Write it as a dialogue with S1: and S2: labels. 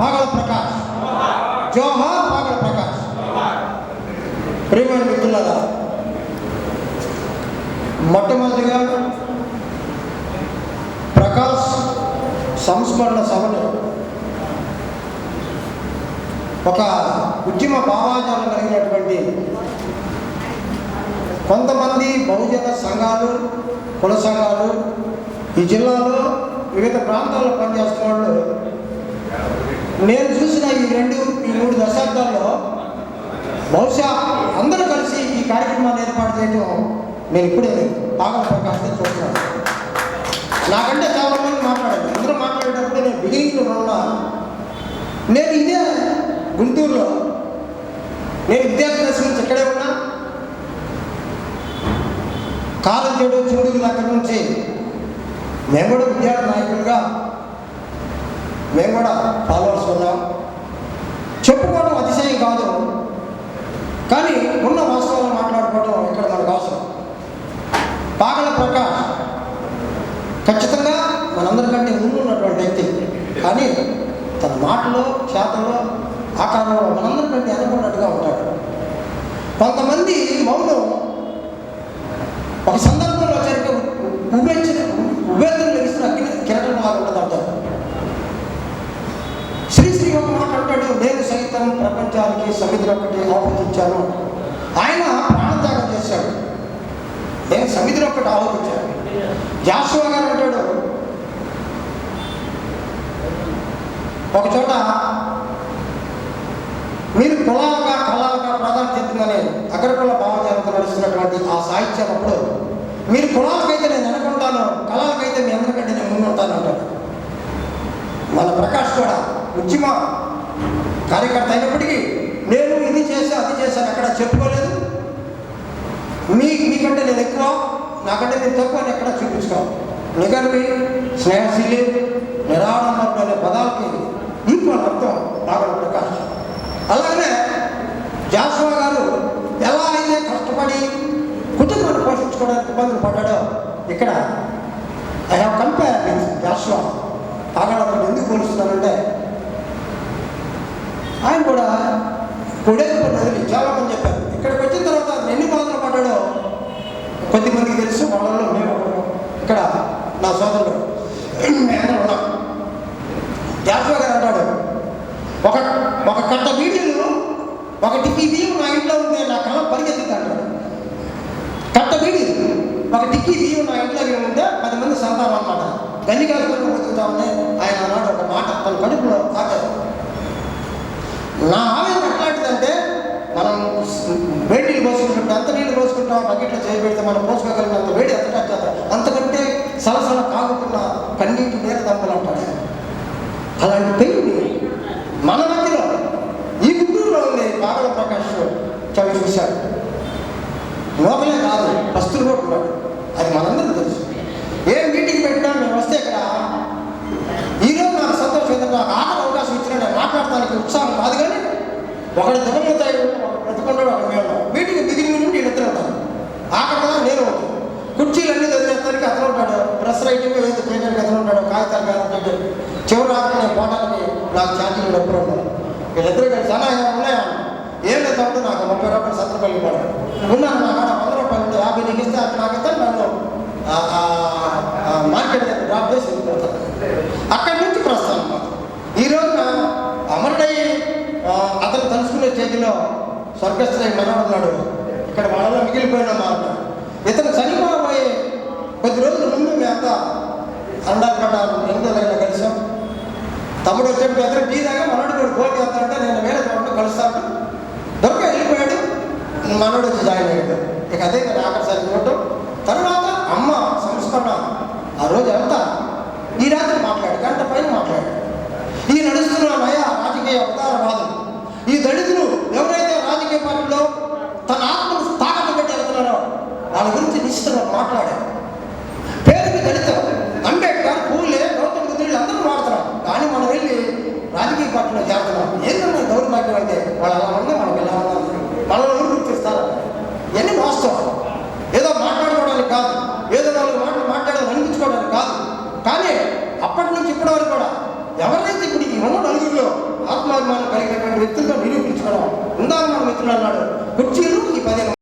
S1: పాగల ప్రకాష్, జోహార్ పాగల ప్రకాష్. ప్రియమైన మిత్రులారా, మొట్టమొదటిగా ప్రకాష్ సంస్మరణ సభను ఒక ఉద్యమ భావాజాలం కలిగినటువంటి కొంతమంది బహుజన సంఘాలు, కుల సంఘాలు, ఈ జిల్లాలో వివిధ ప్రాంతాల్లో పనిచేస్తున్న వాళ్ళు, నేను చూసిన ఈ మూడు దశాబ్దాల్లో బహుశా అందరూ కలిసి ఈ కార్యక్రమాన్ని ఏర్పాటు చేయడం నేను ఇప్పుడే పాగల ప్రకాశం చూస్తున్నాను. నాకంటే చాలా మంది మాట్లాడారు. అందరూ మాట్లాడేటప్పుడు నేను బిగినింగ్లో ఉన్నా. నేను ఇదే గుంటూరులో, నేను విద్యార్థి దశ నుంచి ఇక్కడే ఉన్నా. కాలంచేడు చూడుకు దగ్గర నుంచి మేము కూడా విద్యార్థి నాయకులుగా మేము కూడా ఫాలోవర్స్ ఉన్నాం. చెప్పుకోవడం అతిశయం కాదు, కానీ ఉన్న వాస్తవాలు మాట్లాడుకోవడం ఇక్కడ మనకు అవసరం. పాగల ప్రకాష్ ఖచ్చితంగా మనందరికంటే ముందు ఉన్నటువంటి వ్యక్తి, కానీ తన మాటలో, చేతల్లో, ఆకారంలో మనందరికంటే అనుకున్నట్టుగా ఉంటాడు. కొంతమంది మౌనం ఒక సందర్భంలో జరిగే ఉభేదం లభిస్తున్న అగ్ని కిరటం లాగా ఉంటుందంటారు. శ్రీశ్రీ ఒక మాట అంటాడు, నేను సైతం ప్రపంచానికి సమితిని ఒక్కటి ఆహ్వానించాను. ఆయన ప్రాణత్యాగం చేశాడు, నేను సమితిని ఒక్కటి ఆహ్వానించాను. జాషువా గారు అంటాడు, ఒక చోట మీరు కులాలుగా కళాలుగా ప్రాధాన్యత చెందుతుందని అగ్రకుల భావజాలంతో నడుస్తున్నటువంటి ఆ సాహిత్యం అప్పుడు, మీరు కులాలకైతే నేను అనుకుంటాను, కళాలకైతే మీ అందరికంటే నేను ముందు ఉంటాను అంటాడు. మన ప్రకాష్ కూడా ఉద్యమ కార్యకర్త అయినప్పటికీ నేను ఇది చేశా అది చేశాను ఎక్కడ చెప్పుకోలేదు. మీకంటే నేను ఎక్కువ, నాకంటే నేను తక్కువ అని ఎక్కడ చూపించుకోవాలి. నిగర్వి, స్నేహశీలి, నిరాడంబరం అనే పదాలకి ఈక్వల్ అర్థం పాగల ప్రకాష్. అలాగనే జాషువా గారు ఎలా అయితే కష్టపడి కుటుంబాన్ని పోషించుకోవడానికి ఇబ్బందులు పడ్డాడో, ఇక్కడ I have compare with Jashuva. పాగలతో ఎందుకు పోలుస్తున్నానంటే, ఆయన కూడా కొడేపల్లి నదిలి చాలామంది చెప్పారు. ఇక్కడికి వచ్చిన తర్వాత ఎన్ని బాధలు పడ్డాడో కొద్దిమందికి తెలుసు. వాళ్ళలో మేము ఇక్కడ నా సోదరుడు మేమందరం ఉన్నాం. జాషువా గారు అంటాడు, ఒక కట్ట వీడియోలు ఒక టిక్కీ బియ్యం నా ఇంట్లో ఉంది, నా కళ పరిగెత్తుతా అంటాడు. కట్ట వీడియోలు ఒక టిక్కీ బియ్యం నా ఇంట్లో ఉంటే 10 మంది సంతానం అన్నమాట. గన్నికాసుకొని బతుకుతామని ఆయన అన్నాడు ఒక మాట తన కడుపులో ఆకారు. నా ఆవేదన ఎట్లాంటిదంటే, మనం వేడి నీళ్ళు పోసుకుంటుంటే ఎంత నీళ్ళు పోసుకుంటాం, బకెట్లో చేయబెడితే మనం పోసుకోగలిగినంత వేడి ఎంత అంతకంటే సలసల కాగుతున్న కన్నీటి నీరు దమ్మలు అంటాడు. అలాంటి పెయిన్ మన మధ్యలో ఈ గుంటూరులో ఉంది. పాగల ప్రకాష్ చవి చూశాడు. లోకలే కాదు, పస్తులు కూడా ఉన్నాడు. అది మనందరికీ తెలుసు. ఏ మీటింగ్ పెట్టినా మేము వస్తే ఇక్కడ ఈరోజు నాకు సంతోషం ఏంటంటే, నాకు ఆటలు అవకాశం ఇచ్చినా నేను మాట్లాడటానికి ఉత్సాహం కాదు, కానీ ఒకటి దిగమవుతాడు, ఒకటి బ్రతుకుంటాడు, ఒకటి మేము మీటింగ్ బిగినింగ్ నుండి వీళ్ళిద్దరు ఉంటారు. ఆటగా నేను ఉంటాను. కుర్చీలన్నీ చదివేస్తానికి అతను ఉంటాడు, ప్రెస్ రైటింగ్ ఏదో చేయడానికి అతను ఉంటాడు, కాగితాలు కాదు. చివరి రాకుండా నేను పోవడానికి నాకు ఛార్జీలు డబ్బులు ఉంటాను. వీళ్ళిద్దరు కలిసి చాలా ఉన్నాయా, ఏం లేదు తప్పుడు నాకు 30 రూపాయలు 70 రూపాయలు ఇవ్వడం ఉన్నాను. నా కాడ 100 రూపాయలు ఉంటే 50 నీకు ఇస్తే అది నాకు ఇస్తాను. నన్ను మార్కెట్ దగ్గర డ్రాప్ చేసి వెళ్ళిపోతాను. అక్కడి నుంచి ప్రస్తుతం ఈ రోజున అమరుడయ్యి అతను తలుసుకునే చేతిలో స్వర్గస్థులై మనవాడున్నాడు. ఇక్కడ మనలో మిగిలిపోయిన మాట, ఇతను చనిపోబోయే కొద్ది రోజుల ముందు మేము అంతా అండాపడ్డ 8 కలిసాం. తమ్ముడు వచ్చేప్పుడు ఎదురు టీ దాకా మనోడు కూడా ఫోన్ చేస్తాడంటే, నేను వేరే తమ్ముడు కలుస్తాను. దొరక వెళ్ళిపోయాడు. మనోడు వచ్చి జాయిన్ అయ్యాడు. ఇక అదే నేను ఆఖరిసారి చూడటం. తర్వాత అమ్మ సంస్మరణ ఆ రోజు అంతా ఈ రాత్రి మాట్లాడు, గంట పైన మాట్లాడు. ఈ నడుస్తున్న నయ రాజకీయ అవతారవాదులు, ఈ దళితులు ఎవరైతే రాజకీయ పార్టీలో తన ఆత్మను తాకట్టు పెట్టి వెళ్తున్నారో వాళ్ళ గురించి నిశ్చితంగా మాట్లాడారు. పేరుకి దళితం, అంబేద్కర్, పూలే, గౌతమ బుద్ధుడు అందరూ వాడుతున్నాం, కానీ మనం వెళ్ళి రాజకీయ పార్టీలో చేరుతున్నాం. ఏంటంటే దౌర్భాగ్యం అయితే వాళ్ళు అలా ఉందా, మనకి ఎలా ఉన్నా మనల్ని ఎవరు గుర్తిస్తారు? ఇవన్నీ వాస్తవం. ఏదో మాట్లాడుకోవడానికి కాదు, ఏదో 4 మాటలు మాట్లాడడం అనిపించుకోవడానికి కాదు. కానీ అప్పటి నుంచి ఇప్పటి వరకు కూడా ఎవరైతే ఇప్పుడు ఈ 9 నలుగురిలో అలాంటి వ్యక్తులతో నిరూపించుకోవడం. ఉందాక మన మిత్రుడు అన్నాడు, కుర్చీలు ఈ 15